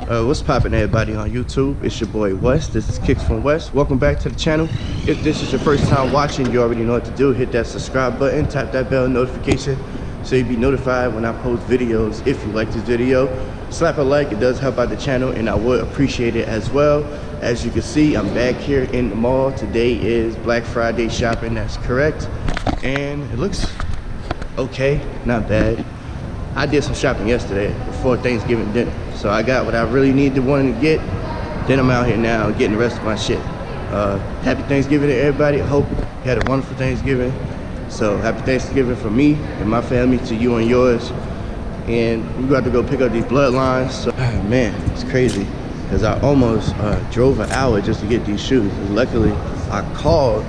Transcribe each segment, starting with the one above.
What's poppin', everybody on YouTube? It's your boy West. This is Kicks from West. Welcome back to the channel. If this is your first time watching, you already know what to do. Hit that subscribe button, tap that bell notification so you'll be notified when I post videos. If you like this video, slap a like. It does help out the channel and I would appreciate it as well. As you can see, I'm back here in the mall. Today is Black Friday shopping, that's correct. And it looks okay, not bad. I did some shopping yesterday before Thanksgiving dinner. So I got what I really needed, wanted to get. Then I'm out here now getting the rest of my shit. Happy Thanksgiving to everybody. I hope you had a wonderful Thanksgiving. So happy Thanksgiving from me and my family to you and yours. And we're about to go pick up these bloodlines. So, man, it's crazy. Because I almost drove an hour just to get these shoes. And luckily, I called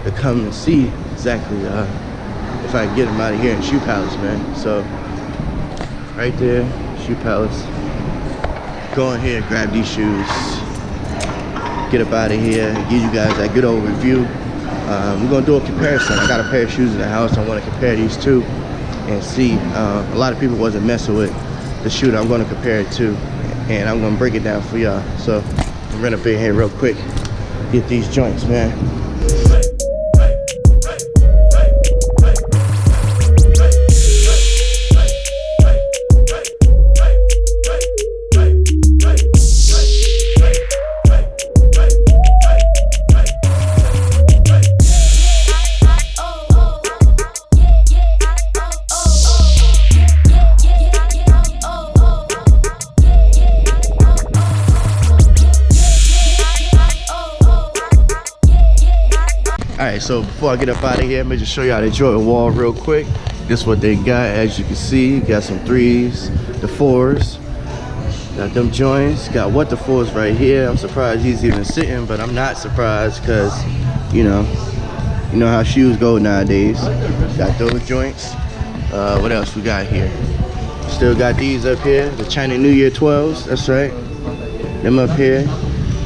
to come and see exactly if I can get them out of here in Shoe Palace, man. So, right there, Shoe Palace. Go in here, grab these shoes, get up out of here, and give you guys that good old review. We're gonna do a comparison. I got a pair of shoes in the house. I want to compare these two and see. A lot of people wasn't messing with the shoe that I'm gonna compare it to, and I'm gonna break it down for y'all. So I'm run up in here real quick, get these joints, man. Alright, so before I get up out of here, let me just show y'all the Jordan wall real quick. This is what they got. As you can see, got some 3s, the 4s, got them joints, got what the 4s right here. I'm surprised he's even sitting, but I'm not surprised because you know how shoes go nowadays. Got those joints. What else we got here? Still got these up here, the China New Year 12s. That's right, them up here.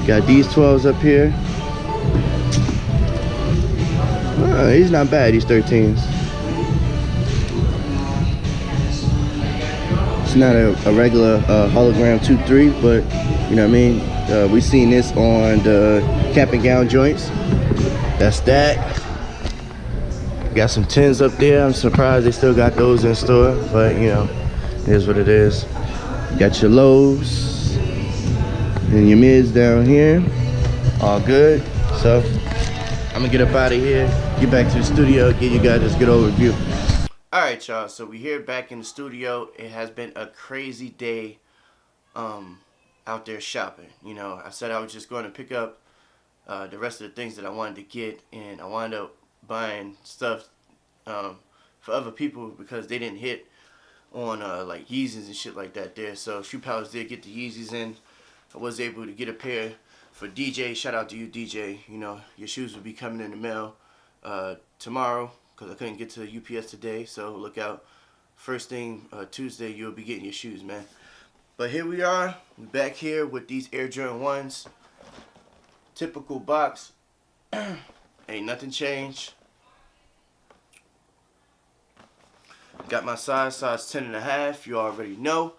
Got these 12s up here. He's not bad, these 13s. It's not a regular hologram 2-3, but you know what I mean? We seen this on the cap and gown joints. That's that. Got some 10s up there. I'm surprised they still got those in store, but you know, it is what it is. Got your lows and your mids down here. All good. So I'm gonna get up out of here, get back to the studio, give you guys this good old review. Alright, y'all, so we're here back in the studio. It has been a crazy day out there shopping. You know, I said I was just going to pick up the rest of the things that I wanted to get, and I wound up buying stuff for other people because they didn't hit on like Yeezys and shit like that there. So Shoe Palace did get the Yeezys in. I was able to get a pair for DJ. Shout out to you, DJ. You know, your shoes will be coming in the mail tomorrow because I couldn't get to the UPS today. So look out. First thing Tuesday, you'll be getting your shoes, man. But here we are. We're back here with these Air Jordan 1s. Typical box. Ain't nothing changed. Got my size 10.5. You already know.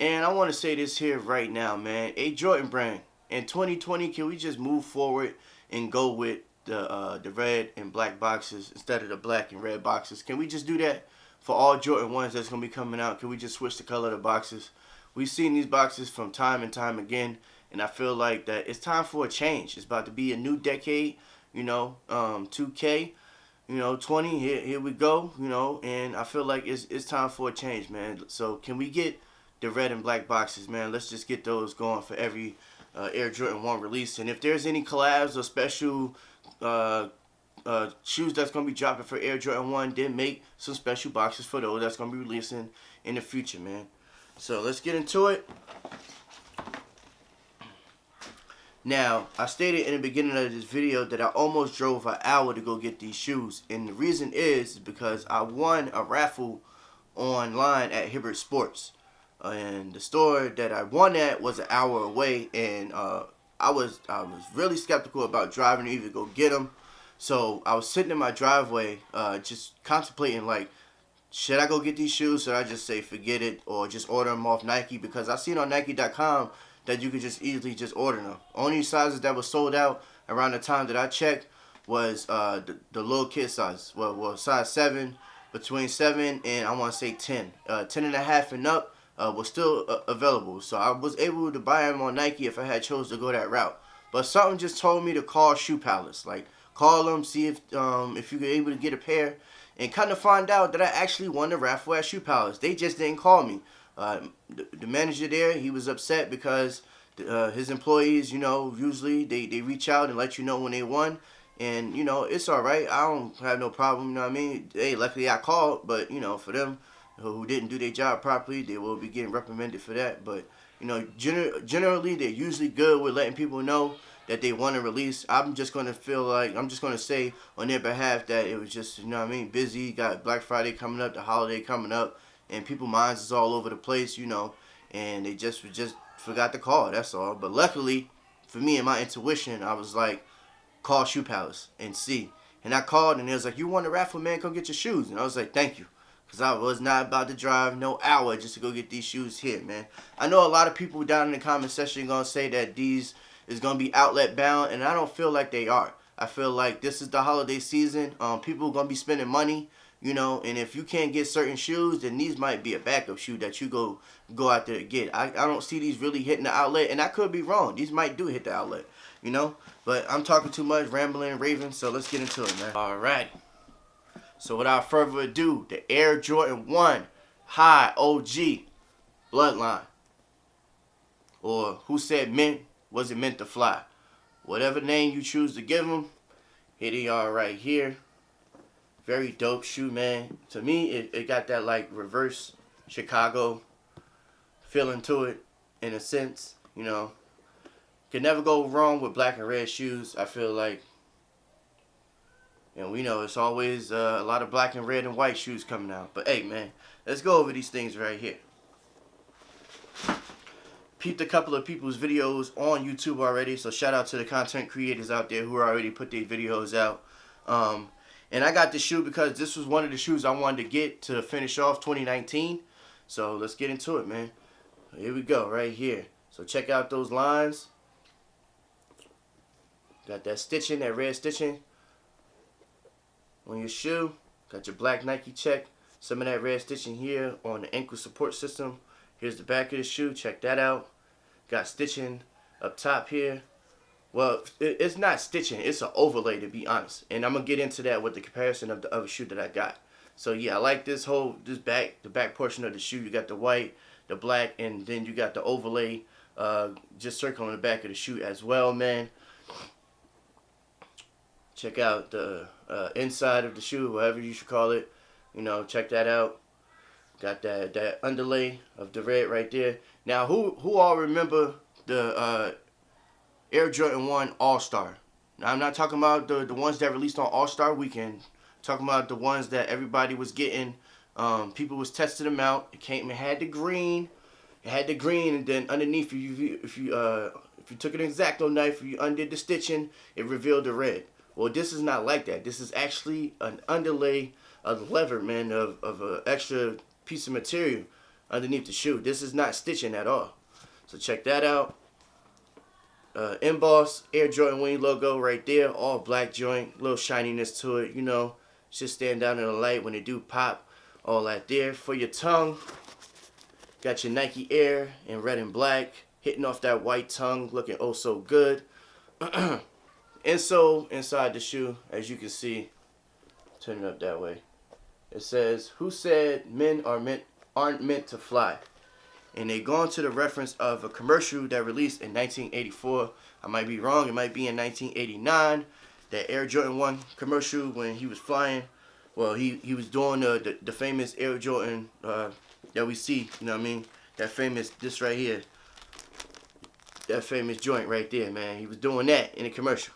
And I want to say this here right now, man. A Jordan brand. In 2020, can we just move forward and go with the red and black boxes instead of the black and red boxes? Can we just do that for all Jordan 1s that's going to be coming out? Can we just switch the color of the boxes? We've seen these boxes from time and time again, and I feel like that it's time for a change. It's about to be a new decade, you know, 2K, you know, 20, here we go, you know, and I feel like it's time for a change, man. So can we get the red and black boxes, man? Let's just get those going for every Air Jordan 1 release. And if there's any collabs or special shoes that's going to be dropping for Air Jordan 1, then make some special boxes for those that's going to be releasing in the future, man. So let's get into it. Now, I stated in the beginning of this video that I almost drove an hour to go get these shoes. And the reason is because I won a raffle online at Hibbert Sports. And the store that I won at was an hour away, and I was really skeptical about driving to even go get them. So I was sitting in my driveway, just contemplating, like, should I go get these shoes? Should I just say forget it or just order them off Nike? Because I seen on Nike.com that you could just easily just order them. Only sizes that were sold out around the time that I checked was the little kid size. Well, size 7, between 7 and I want to say 10. 10 and a half and up was still available. So I was able to buy them on Nike if I had chose to go that route. But something just told me to call Shoe Palace. Like, call them, see if you were able to get a pair. And kind of find out that I actually won the raffle at Shoe Palace. They just didn't call me. The manager there, he was upset because his employees, you know, usually they reach out and let you know when they won. And, you know, it's all right. I don't have no problem, you know what I mean? Hey, luckily I called, but, you know, for them who didn't do their job properly, they will be getting reprimanded for that. But, you know, generally they're usually good with letting people know that they want to release. I'm just going to say on their behalf that it was just, you know what I mean, busy. Got Black Friday coming up, the holiday coming up, and people's minds is all over the place, you know, and they just forgot to call, that's all. But luckily, for me and my intuition, I was like, call Shoe Palace and see. And I called, and they was like, you won the raffle, man, come get your shoes. And I was like, thank you. Because I was not about to drive no hour just to go get these shoes here, man. I know a lot of people down in the comment section going to say that these is going to be outlet bound, and I don't feel like they are. I feel like this is the holiday season. People are going to be spending money, you know, and if you can't get certain shoes, then these might be a backup shoe that you go out there to get. I don't see these really hitting the outlet, and I could be wrong. These might do hit the outlet, you know, but I'm talking too much, rambling and raving, so let's get into it, man. Alright. So without further ado, the Air Jordan 1 High OG Bloodline. Or who said mint was it meant to fly? Whatever name you choose to give them, here they are right here. Very dope shoe, man. To me, it got that like reverse Chicago feeling to it in a sense, you know. Can never go wrong with black and red shoes, I feel like. And we know it's always a lot of black and red and white shoes coming out. But hey, man, let's go over these things right here. Peeped a couple of people's videos on YouTube already, so shout out to the content creators out there who already put their videos out. And I got this shoe because this was one of the shoes I wanted to get to finish off 2019. So let's get into it, man. Here we go, right here. So check out those lines. Got that stitching, that red stitching on your shoe. Got your black Nike check. Some of that red stitching here on the ankle support system. Here's the back of the shoe. Check that out. Got stitching up top here. Well, it's not stitching. It's an overlay, to be honest. And I'm going to get into that with the comparison of the other shoe that I got. So, yeah, I like this the back portion of the shoe. You got the white, the black, and then you got the overlay just circling the back of the shoe as well, man. Check out the inside of the shoe, whatever you should call it. You know, check that out. Got that underlay of the red right there. Now, who all remember the Air Jordan 1 All-Star? Now, I'm not talking about the ones that released on All-Star Weekend. I'm talking about the ones that everybody was getting. People was testing them out. It had the green. It had the green, and then underneath, if you took an X-Acto knife, you undid the stitching, it revealed the red. Well, this is not like that. This is actually an underlay of leather, man, of an extra piece of material underneath the shoe. This is not stitching at all. So check that out. Emboss Air Jordan Wing logo right there. All black joint. Little shininess to it, you know. Just stand down in the light when they do pop. All that there. For your tongue, got your Nike Air in red and black. Hitting off that white tongue. Looking oh so good. Insole inside the shoe, as you can see. Turn it up that way. It says, who said men aren't meant to fly? And they go into the reference of a commercial that released in 1984. I might be wrong. It might be in 1989. That Air Jordan 1 commercial when he was flying. Well, he was doing the famous Air Jordan that we see. You know what I mean? That famous, this right here. That famous joint right there, man. He was doing that in the commercial.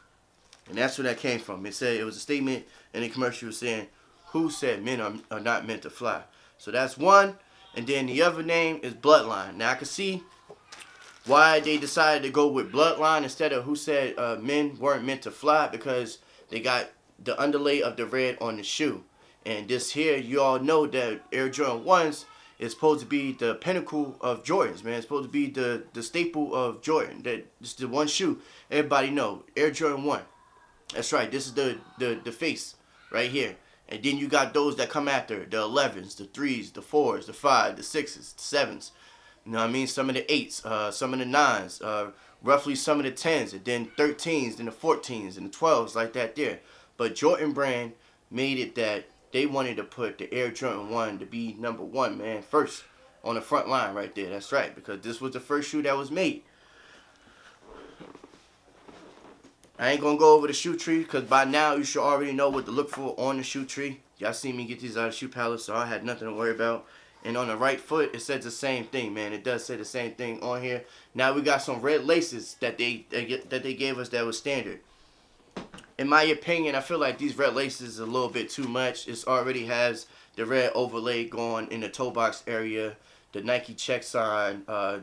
And that's where that came from. It said, it was a statement in the commercial saying, who said men are not meant to fly? So that's one. And then the other name is Bloodline. Now I can see why they decided to go with Bloodline instead of who said men weren't meant to fly, because they got the underlay of the red on the shoe. And this here, you all know that Air Jordan 1s It's supposed to be the pinnacle of Jordans, man. It's supposed to be the staple of Jordan. That it's the one shoe everybody know. Air Jordan 1. That's right. This is the face right here. And then you got those that come after, the 11s, the 3s, the 4s, the 5s, the 6s, the 7s. You know what I mean? Some of the 8s, some of the 9s, roughly some of the 10s, and then 13s, then the 14s, and the 12s, like that there. But Jordan brand made it that they wanted to put the Air Jordan 1 to be number 1, man, first on the front line right there. That's right, because this was the first shoe that was made. I ain't gonna go over the shoe tree because by now you should already know what to look for on the shoe tree. Y'all see me get these out of the shoe palette, so I had nothing to worry about. And on the right foot, it says the same thing, man. It does say the same thing on here. Now we got some red laces that they gave us that was standard. In my opinion, I feel like these red laces is a little bit too much. It already has the red overlay going in the toe box area, the Nike check sign, the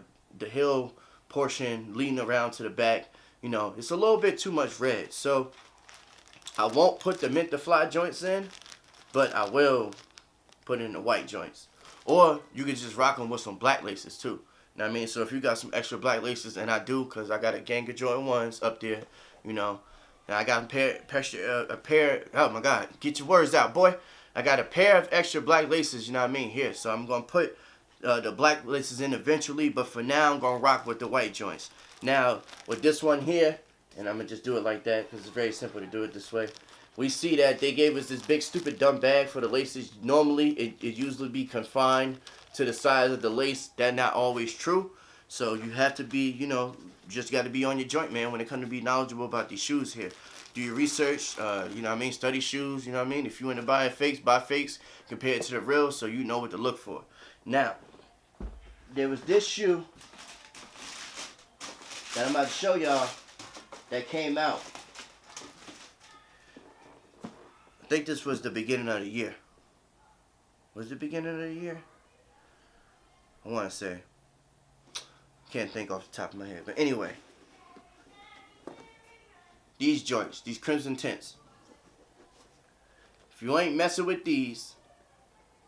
heel portion leading around to the back. You know, it's a little bit too much red. So I won't put the mint to fly joints in, but I will put in the white joints. Or you can just rock them with some black laces too. You know what I mean? So if you got some extra black laces, and I do, because I got a gang of Jordan 1s up there, you know. And I got a pair, oh my God, get your words out, boy. I got a pair of extra black laces, you know what I mean, here. So I'm going to put the black laces in eventually, but for now I'm going to rock with the white joints. Now, with this one here, and I'm going to just do it like that because it's very simple to do it this way. We see that they gave us this big stupid dumb bag for the laces. Normally, it usually be confined to the size of the lace. That's not always true. So you have to be, you know, just got to be on your joint, man, when it comes to be knowledgeable about these shoes here. Do your research, you know what I mean, study shoes, you know what I mean. If you want to buy fakes, compare it to the real so you know what to look for. Now, there was this shoe that I'm about to show y'all that came out. I think this was the beginning of the year. Was it the beginning of the year? I want to say. Can't think off the top of my head. But anyway. These joints. These crimson tints. If you ain't messing with these,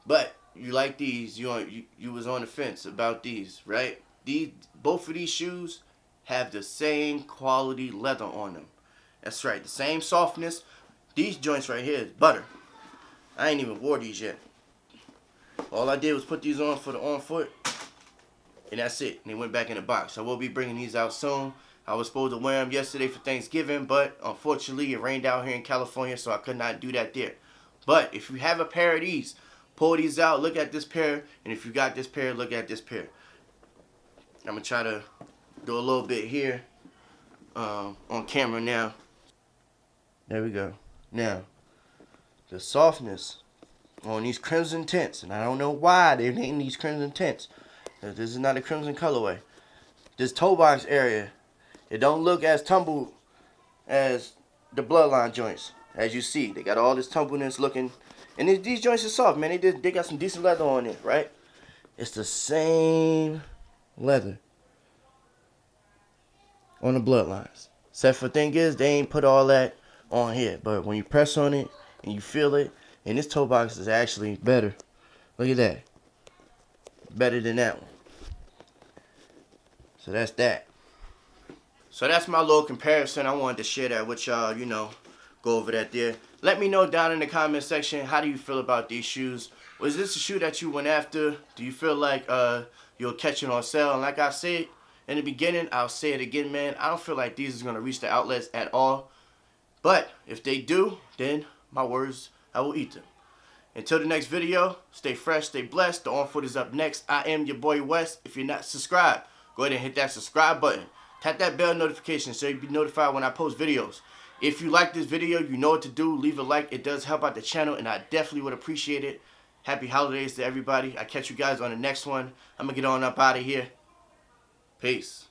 but you like these, you was on the fence about these, right? Both of these shoes have the same quality leather on them. That's right, the same softness. These joints right here is butter. I ain't even wore these yet. All I did was put these on for the on foot, and that's it. And they went back in the box. I will be bringing these out soon. I was supposed to wear them yesterday for Thanksgiving, but unfortunately it rained out here in California, so I could not do that there. But if you have a pair of these, pull these out, look at this pair, and if you got this pair, look at this pair. I'm going to try to do a little bit here on camera now. There we go. Now, the softness on these crimson tints, and I don't know why they're named these crimson tints. This is not a crimson colorway. This toe box area, it don't look as tumbled as the BloodLine joints. As you see, they got all this tumbleness looking, and these joints are soft, man. They got some decent leather on it, right? It's the same leather on the BloodLines. Except for the thing is, they ain't put all that on here. But when you press on it and you feel it, and this toe box is actually better. Look at that. Better than that one. So that's that. So that's my little comparison. I wanted to share that with y'all, you know, go over that there. Let me know down in the comment section, how do you feel about these shoes? Was this a shoe that you went after? Do you feel like you'll catch it on sale? And like I said in the beginning, I'll say it again, man. I don't feel like these is going to reach the outlets at all. But if they do, then my words, I will eat them. Until the next video, stay fresh, stay blessed. The On Foot is up next. I am your boy West. If you're not subscribed, go ahead and hit that subscribe button. Tap that bell notification so you'll be notified when I post videos. If you like this video, you know what to do. Leave a like. It does help out the channel, and I definitely would appreciate it. Happy holidays to everybody. I'll catch you guys on the next one. I'm going to get on up out of here. Peace.